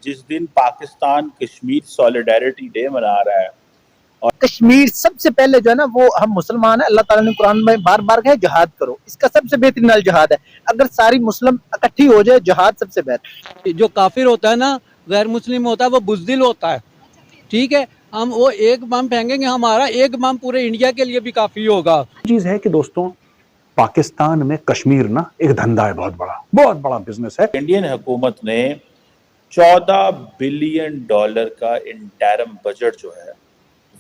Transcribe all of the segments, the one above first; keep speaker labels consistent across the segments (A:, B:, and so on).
A: جس دن پاکستان کشمیر سولیڈیرٹی ڈے منا رہا ہے اور
B: کشمیر سب سے پہلے جو ہے نا وہ ہم مسلمان ہیں، اللہ تعالیٰ نے قرآن میں بار بار کہا جہاد کرو، اس کا سب سے بہترین حل جہاد ہے۔ اگر ساری مسلم اکٹھی ہو جائے جہاد سب سے بہتر۔
C: جو کافر ہوتا ہے نا، غیر مسلم ہوتا ہے، وہ بزدل ہوتا ہے، ٹھیک ہے، ہم وہ ایک بم پھینکیں گے، ہمارا ایک بم پورے انڈیا کے لیے بھی کافی ہوگا۔
D: چیز ہے کہ دوستوں پاکستان میں کشمیر نا ایک دھندا ہے، بہت بڑا بزنس ہے۔
A: انڈین حکومت نے $14 بلین کا انٹرم بجٹ جو ہے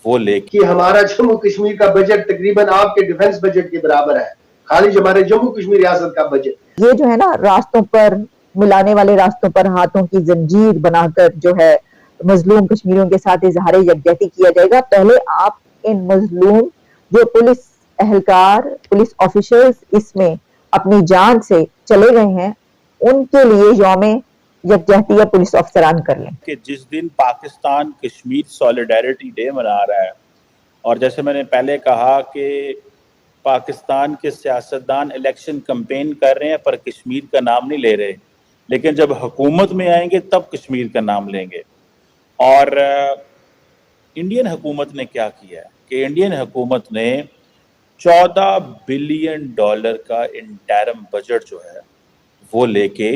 A: وہ لے کے
E: کہ ہمارا جموں کشمیر کا بجٹ تقریباً آپ کے ڈیفنس بجٹ کے برابر ہے، خالی ہمارے جموں کشمیر ریاست کا بجٹ۔
F: یہ جو ہے نا راستوں پر ملانے والے راستوں پر ہاتھوں کی زنجیر بنا کر جو ہے مظلوم کشمیریوں کے ساتھ اظہار یکجہتی کیا جائے گا۔ پہلے آپ ان مظلوم جو پولیس اہلکار، پولیس آفیشرز اس میں اپنی جان سے چلے گئے ہیں، ان کے لیے یوم یکجہتی یا پولیس افسران کر لیں
A: کہ جس دن پاکستان کشمیر سولیڈیرٹی ڈے منا رہا ہے، اور جیسے میں نے پہلے کہا کہ پاکستان کے سیاستدان الیکشن کمپین کر رہے ہیں پر کشمیر کا نام نہیں لے رہے، لیکن جب حکومت میں آئیں گے تب کشمیر کا نام لیں گے۔ اور انڈین حکومت نے کیا کیا ہے کہ انڈین حکومت نے $14 بلین کا انٹرم بجٹ جو ہے وہ لے کے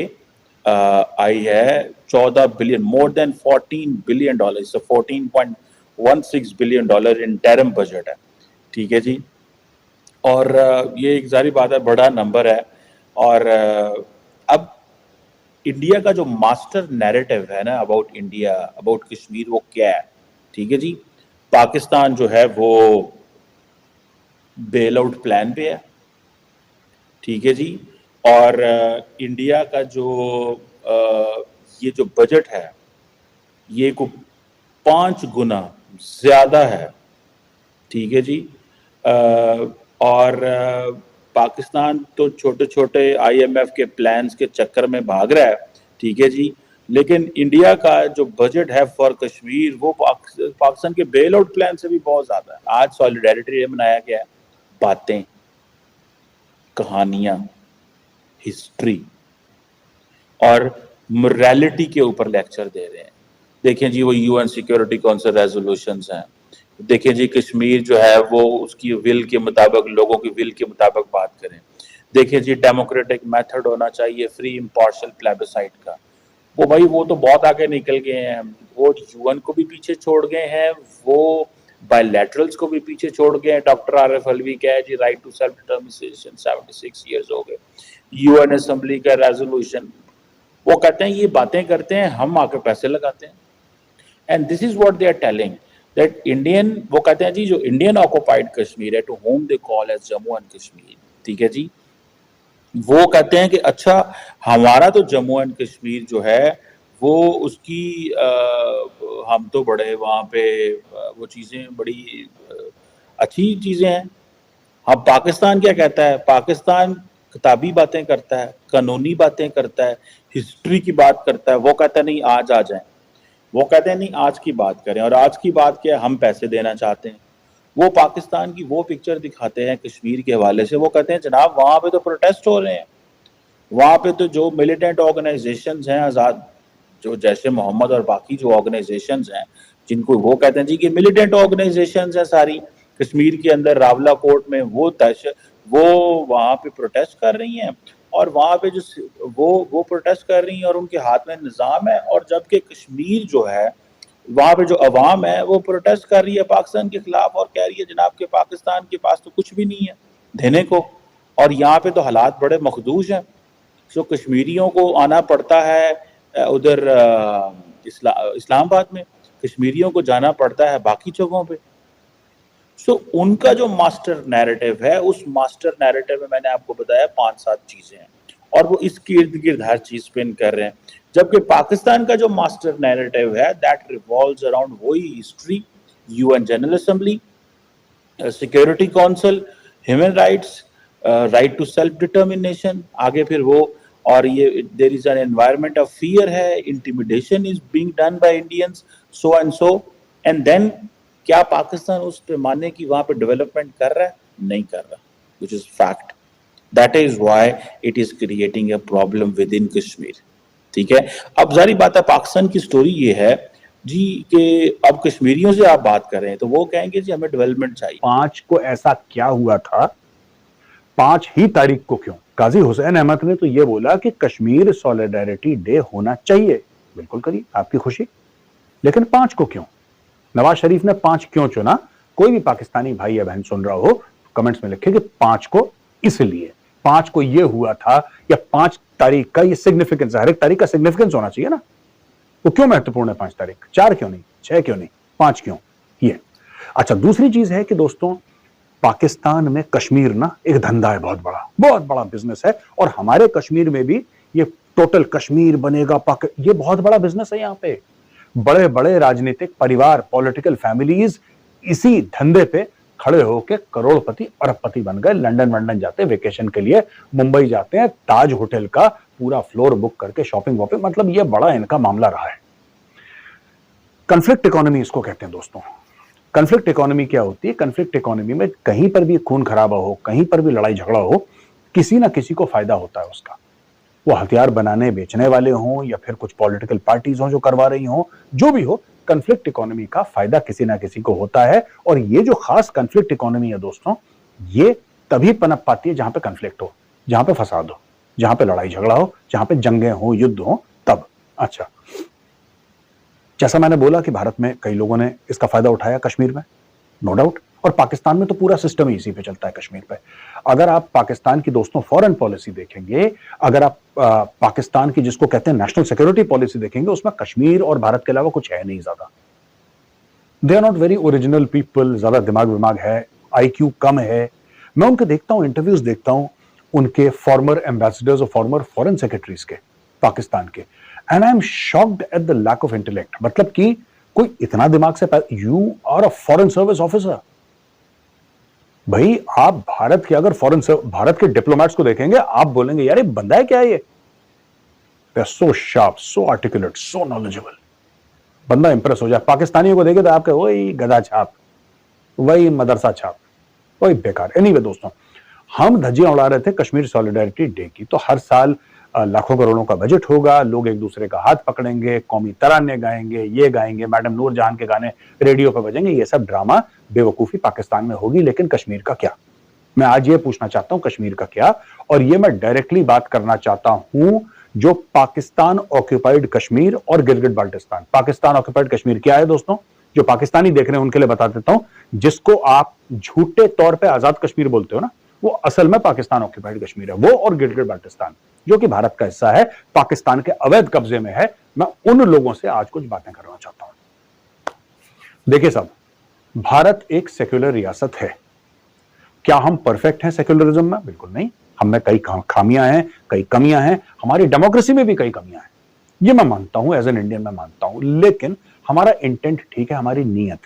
A: آئی ہے۔ 14 بلین، مور دین $14 بلین، 14.16 بلین انٹرم بجٹ ہے، ٹھیک ہے جی۔ اور یہ ایک ظاہری بات ہے، بڑا نمبر ہے۔ اور اب انڈیا کا جو ماسٹر نیریٹو ہے نا اباؤٹ انڈیا، اباؤٹ کشمیر، وہ کیا ہے، ٹھیک ہے جی۔ پاکستان جو ہے وہ بیل آؤٹ پلان پہ ہے، ٹھیک ہے جی۔ اور انڈیا کا یہ جو بجٹ ہے یہ کو 5 گنا زیادہ ہے، ٹھیک ہے جی۔ اور پاکستان تو چھوٹے چھوٹے IMF کے پلانز کے چکر میں بھاگ رہا ہے، ٹھیک ہے جی، لیکن انڈیا کا جو بجٹ ہے فار کشمیر وہ پاکستان کے بیل آؤٹ پلان سے بھی بہت زیادہ ہے۔ آج سولیڈیرٹی ڈے منایا گیا ہے، باتیں، کہانیاں، ہسٹری اور موریلٹی کے اوپر لیکچر دے رہے ہیں۔ دیکھیں جی وہ UN سیکیورٹی کونسل ریزولوشنز ہیں، دیکھیں جی کشمیر جو ہے وہ اس کی ول کے مطابق، لوگوں کی ول کے مطابق بات کریں۔ دیکھیں جی ڈیموکریٹک میتھڈ ہونا چاہیے فری امپارشل پلیبسائٹ کا۔ وہ بھائی وہ تو بہت آگے نکل گئے ہیں، وہ UN کو بھی پیچھے چھوڑ گئے ہیں، وہ بائی لیٹرلز کو بھی پیچھے چھوڑ گئے ہیں۔ ڈاکٹر عارف علوی کہا ہے جی right to self determination 76 years ہو گئے، UN اسمبلی کا ریزولوشن، وہ کہتے ہیں یہ باتیں کرتے ہیں، ہم آ کے پیسے لگاتے ہیں۔ And this is what they are telling that Indian, وہ کہتے ہیں جی جو انڈین آکوپائڈ کشمیر ہے، to whom they call as Jammu and Kashmir, ٹھیک ہے جی، وہ کہتے ہیں کہ اچھا ہمارا تو جموں اینڈ کشمیر جو ہے وہ اس کی ہم تو بڑے وہاں پہ وہ چیزیں بڑی اچھی چیزیں ہیں۔ اب پاکستان کیا کہتا ہے؟ پاکستان کتابی باتیں کرتا ہے، قانونی باتیں کرتا ہے، ہسٹری کی بات کرتا ہے۔ وہ کہتا ہے نہیں آج آ جائیں، وہ کہتے ہیں نہیں آج کی بات کریں، اور آج کی بات کیا ہے؟ ہم پیسے دینا چاہتے ہیں۔ وہ پاکستان کی وہ پکچر دکھاتے ہیں کشمیر کے حوالے سے، وہ کہتے ہیں جناب وہاں پہ تو پروٹیسٹ ہو رہے ہیں، وہاں پہ تو جو ملیٹنٹ آرگنائزیشنز ہیں آزاد، جو جیسے محمد اور باقی جو آرگنائزیشنز ہیں جن کو وہ کہتے ہیں جی کہ ملیٹنٹ آرگنائزیشنز ہیں ساری کشمیر کے اندر، راولہ کوٹ میں وہ وہاں پہ پروٹیسٹ کر رہی ہیں، اور وہاں پہ جو وہ پروٹیسٹ کر رہی ہیں اور ان کے ہاتھ میں نظام ہے، اور جبکہ کشمیر جو ہے وہاں پہ جو عوام ہے وہ پروٹیسٹ کر رہی ہے پاکستان کے خلاف، اور کہہ رہی ہے جناب کہ پاکستان کے پاس تو کچھ بھی نہیں ہے دینے کو، اور یہاں پہ تو حالات بڑے مخدوش ہیں۔ سو کشمیریوں کو آنا پڑتا ہے ادھر اسلام آباد میں، کشمیریوں کو جانا پڑتا ہے باقی جگہوں پہ۔ سو ان کا جو ماسٹر نیریٹو ہے، اس ماسٹر نیریٹو میں نے آپ کو بتایا 5-7 چیزیں ہیں، اور وہ اس کے ارد گرد ہر چیز اسپن کر رہے ہیں، جبکہ پاکستان کا جو ماسٹر نیریٹو ہے دیٹ ریوالوز اراؤنڈ وہی history, UN general assembly, security council, human rights, right to self determination, آگے پھر وہ، اور یہ there is an environment of fear ہے، intimidation is being done by Indians, so and so, and then کیا پاکستان اس پیمانے کی وہاں پہ ڈیولپمنٹ کر رہا ہے؟ نہیں کر رہا، which is fact. That is why it is creating a problem within Kashmir. ٹھیک ہے. اب ظاہری بات ہے پاکستان کی سٹوری یہ ہے جی کہ اب کشمیریوں سے آپ بات کر رہے ہیں تو وہ کہیں گے جی ہمیں ڈیولپمنٹ چاہیے.
D: 5 کو ایسا کیا ہوا تھا, 5 ہی تاریخ کو کیوں؟ قاضی حسین احمد نے تو یہ بولا کہ کشمیر سولیڈیرٹی ڈے ہونا چاہیے. بالکل کریے, آپ کی خوشی, لیکن 5 کو کیوں؟ نواز شریف نے 5 کیوں چنا؟ کوئی بھی پاکستانی بھائی یا بہن سن رہا ہو کمنٹس میں لکھے کہ 5 کو اس لیے, 5 کو یہ ہوا تھا, یا 5 تاریخ کا یہ سگنیفیکنس, ہر ایک تاریخ کا سگنیفیکنس ہونا چاہیے نا. وہ کیوں مہتوپورن ہے 5 تاریخ؟ 4 کیوں نہیں, 6 کیوں نہیں, 5 کیوں؟ یہ اچھا. دوسری چیز ہے کہ دوستوں پاکستان میں کشمیر نا ایک دھندا ہے, بہت بڑا بزنس ہے, اور ہمارے کشمیر میں بھی یہ ٹوٹل کشمیر بنے گا, یہ بہت بڑا بزنس ہے. یہاں پہ بڑے بڑے راجنیتک پریوار, پولیٹیکل فیملیز اسی دھندے پہ کھڑے ہو کے کروڑ پتی ارب پتی بن گئے. لنڈن جاتے ہیں ویکیشن کے لیے, ممبئی جاتے ہیں, تاج ہوٹل کا پورا فلور بک کر کے شاپنگ واپنگ, مطلب یہ بڑا ان کا معاملہ رہا ہے. کنفلکٹ اکانومی اس کو کہتے ہیں دوستوں. کنفلکٹ اکانومی کیا ہوتی ہے؟ کنفلکٹ اکانومی میں کہیں پر بھی خون خرابہ ہو, کہیں پر بھی لڑائی جھگڑا ہو, کسی نہ کسی کو فائدہ ہوتا ہے اس کا. وہ ہتھیار بنانے بیچنے والے ہوں یا پھر کچھ پولیٹیکل پارٹیز ہوں جو کروا رہی ہوں, جو بھی ہو, کنفلکٹ اکانومی کا فائدہ کسی نہ کسی کو ہوتا ہے. اور یہ جو خاص کنفلکٹ اکانومی ہے دوستوں, یہ تبھی پنپ پاتی ہے جہاں پہ کنفلکٹ ہو, جہاں پہ فساد ہو, جہاں پہ لڑائی جھگڑا ہو, جہاں پہ جنگیں ہوں, یدھ ہوں, تب. اچھا, جیسا میں نے بولا کہ بھارت میں کئی لوگوں نے اس کا فائدہ اٹھایا کشمیر میں, نو ڈاؤٹ, اور پاکستان میں تو پورا سسٹم ہی اسی پہ چلتا ہے کشمیر پہ. اگر آپ پاکستان کی دوستوں فورن پالیسی دیکھیں گے, اگر آپ پاکستان کی جس کو کہتے ہیں نیشنل سیکورٹی پالیسی دیکھیں گے, اس میں کشمیر اور بھارت کے علاوہ کچھ ہے نہیں زیادہ. They are not very original people, زیادہ دماغ ہے, آئی کیو کم ہے. میں ان کے دیکھتا ہوں, انٹرویوز دیکھتا ہوں ان کے فارمر ایمبیسڈرز اور فارمر فورن سیکرٹریز کے پاکستان کے, and I am shocked at the lack of intellect. مطلب کہ کوئی اتنا دماغ سے, you are a foreign service officer. بھائی آپ بھارت کے اگر بھارت کے ڈپلومیٹس کو دیکھیں گے, آپ بولیں گے یار یہ بندہ ہے کیا یہ, they are so sharp, so articulate, so knowledgeable. بندہ امپریس ہو جائے. پاکستانیوں کو دیکھے تو آپ کے وہی گدا چھاپ, وہی مدرسہ چھاپ, وہی بیکار. اینی وے دوستوں, ہم دھجیاں اڑا رہے تھے کشمیر سولیڈیرٹی ڈے کی. تو ہر سال لاکھوں کروڑوں کا بجٹ ہوگا, لوگ ایک دوسرے کا ہاتھ پکڑیں گے, قومی ترانے گائیں گے, یہ گائیں گے, میڈم نور جہاں کے گانے ریڈیو پہ بجیں گے. یہ سب ڈرامہ بے وقوفی پاکستان میں ہوگی. لیکن کشمیر کا کیا؟ میں آج یہ پوچھنا چاہتا ہوں کشمیر کا کیا, اور یہ میں ڈائریکٹلی بات کرنا چاہتا ہوں جو پاکستان آکوپائڈ کشمیر اور گلگت بالٹستان. پاکستان آکوپائڈ کشمیر کیا ہے دوستوں؟ جو پاکستانی دیکھ رہے ہیں ان کے لیے بتا دیتا ہوں. جس کو آپ جھوٹے طور پہ آزاد کشمیر بولتے ہو نا, وہ اصل میں پاکستان آکوپائڈ کشمیر ہے. وہ اور گلگت بالٹستان جو کہ بھارت کا حصہ ہے, پاکستان کے اویدھ قبضے میں ہے. میں ان لوگوں سے آج کچھ باتیں کرنا چاہتا ہوں. دیکھیں صاحب, بھارت ایک سیکولر ریاست ہے. کیا ہم پرفیکٹ ہیں سیکولرزم میں؟ بالکل نہیں. ہم میں کئی خامیاں ہیں, کئی کمیاں ہیں. ہماری ڈیموکریسی میں بھی کئی کمیاں ہیں, یہ میں مانتا ہوں, ایز این انڈین میں مانتا ہوں. لیکن ہمارا انٹینٹ ٹھیک ہے, ہماری نیت